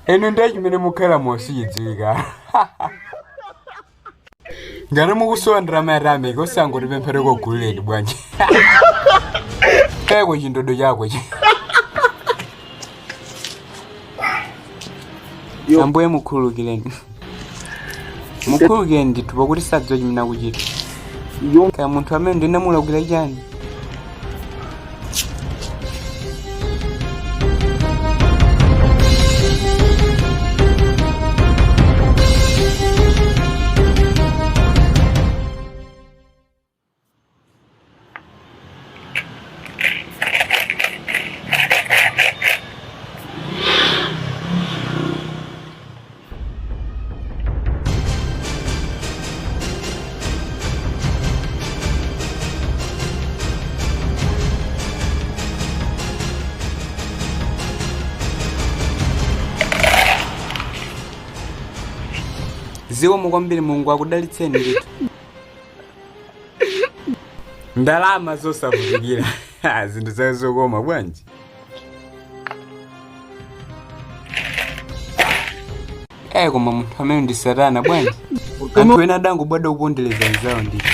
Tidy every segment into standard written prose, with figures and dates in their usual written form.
Eno ndachimene mukhala mosiyidziwika. Ngana mukusondera marame kosangoti pemphere kogulireni bwanji. Kaya chindodo chako chi. Ambuye mukhululukireni. Mukhululukireni ndithu pakuti sadziwa chimene akuchita. Kaya munthu amene ndinamulakwira chani. Ziwo mukwambiri Mulungu akudalitseni ndithu. Ndalama zosavutikira. Zinthu zazokoma bwanji. Koma munthu amene ndi Satana bwanji. Anthu ena adango bwada kupondereza nzawo ndithu.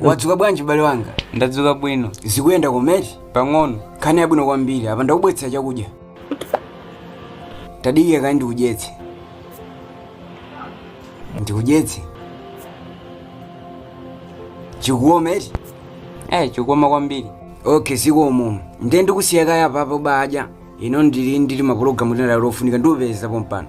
Wadzuka bwanji bale wanga? Ndadzuka bwino. Zikuyenda kumeti? Pang'ono. Khani yabwino kwambiri, apa ndakubweretsa chakudya. Tadike kaya ndikudyetse. Ndikudyetse. Chikuometi? Chikuoma kwambiri. Okay, sikuomo. Ndiye ndikusiya kaya papa badya. Ino ndili mapulogalamu tena lofunika ndiupeza pompano.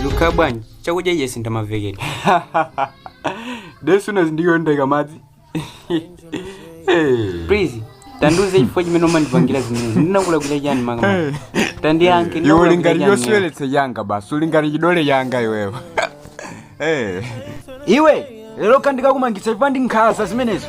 Luka bwanji, chakudya yesi ndamavekera. Desu nazindiyo ndeka madzi. Please, tanduze chifukwa chimene umandipangira zimene. Ndinakulakwira chani mama. Tandiyanke iwe ulingati yosweletse yanga basi, ulingati chidole yanga iwewe. Iwe, lero kandikakumangitsa chifukwa ndinkhalasa zimenezo.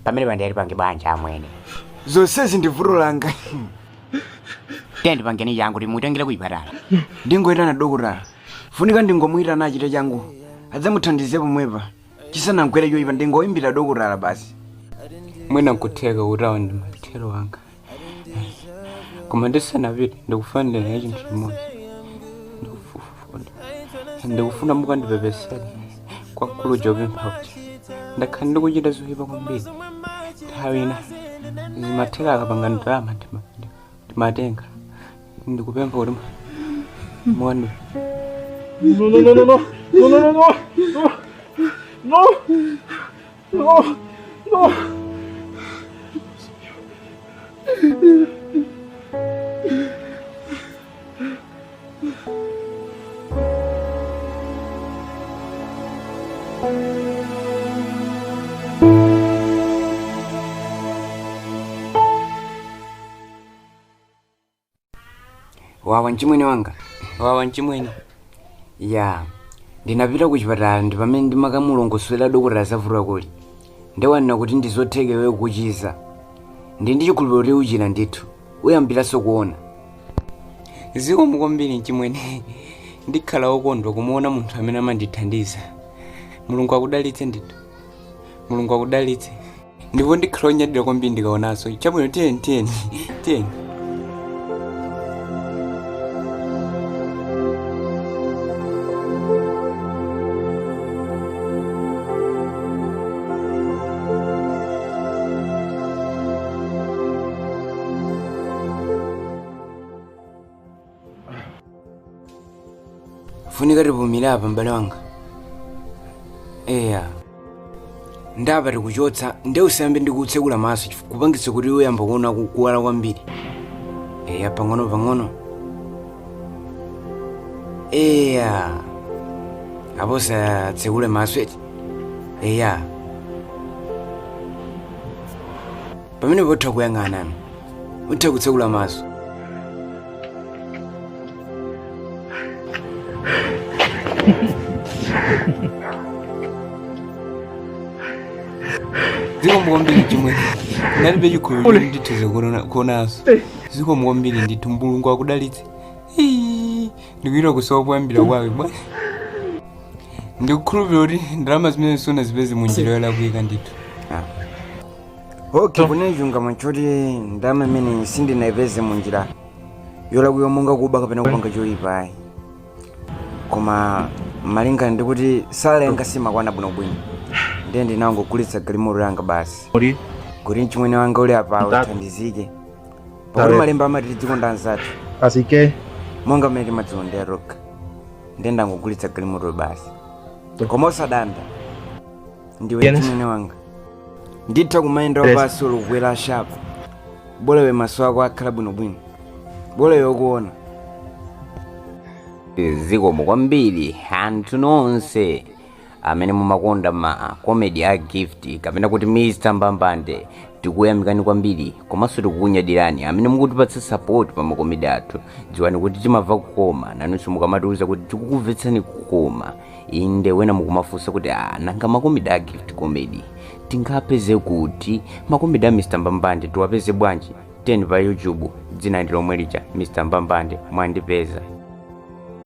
Pamene bandiyali pange banja amwene. Zonsezi ndivuto langa. Tendi pangeni yangu timutengera kuipatala. Ndingoyitana dokotala. Funika ndingomuyitana achite changu. Adzamuthandize pomwepa. Chisanamkwere choyipa ndingoyimbira dokotala basi. Mwina nkutheka utawa ndi mathero wanga. Koma ndisanapite ndikufanira chinthu chimodzi. Ndikufuna mukandipepesere kwa mkulu Jovi Mpauchi. Ndakhala ndikuchita zoyipa kwambiri. Nthawi ina zimatheka akapanga ndalama ndimatenga. Ndikupempha kuti mwanu. No. Wawa nchimwene wanga. Wawa nchimwene. Ya. Ndinapita kuchipatala ndi pamene ndimakamulongoswera dokotala zavula kuli. Ndewanena kuti ndizotheke wewe kuchiza. Ndi chikhulupiriro uchira ndithu. Uyambiranso kuona. Zikomo kwambiri nchimwene. Ndikhala wokondwa kumuona munthu amene amandithandiza. Mulungu akudalitse ndithu. Mulungu akudalitse. Ndipo ndikhala onyadira kwambiri ndikaonanso. Chabwino tiyeni. funika tipumire apa m'bale wanga. Eya ndapa tikuchotsa nde usayambe ndikutsekula maso kupangitsa kuti uyamba kuona kuwala kwambiri. Eya pang'ono. Eya apo usatsekule maso eti. Eya pamene potha kuyang'ana utha kutsekula maso. Zikomo kwambiri chimwe ndalibe chikhulupiriro ndithize kuonaso. Zikomo kwambiri ndithu Mulungu akudalitse. Ndikuita kusowa kuyambira kwake bwana. Ndikukhulupirira kuti ndalama zimene sona zipeze munjira yolakwika ndithu. Okay, kune chungamo choti ndalama imene sindinayipeze munjira yolakwika monga kuba kapena kupanga choyipa. Koma malingana ndikuti sala yanga simakwana bwinobwino. Ndiye ndinangogulitsa galimoto yanga basi. Kuti chimwene wanga uli apa uthandizike. Pakuti malemba amati tidzikonda anzathu. Así que monga mmene timadzikondela roka. Ndiye ndangogulitsa galimoto basi. Koma usadanda. Ndiwe chimwene wanga. Nditha kumayenda wapasi ulukwera shapo. Bolewe maso ako akhala bwinobwino. Bolewe okuona. Zikomo kwambiri anthu nonse amene mumakonda ma comedy a gift kapena kuti Mr. Mbambande tikuyamikani kwambiri komanso tikukunyadirani amene mukutipatsa support pa makomedi athu. Dziwani kuti timamva kukoma nanunso mukamatiuza kuti tikukumvetsani kukoma. Inde wena mukumafunsa kuti nanga makomedi a gift comedy tingapeze kuti makomedi a Mr. Mbambande tiwapeze bwanji? Teni pa YouTube dzina ndi lomwe lija Mr. Mbambande mwandipeza.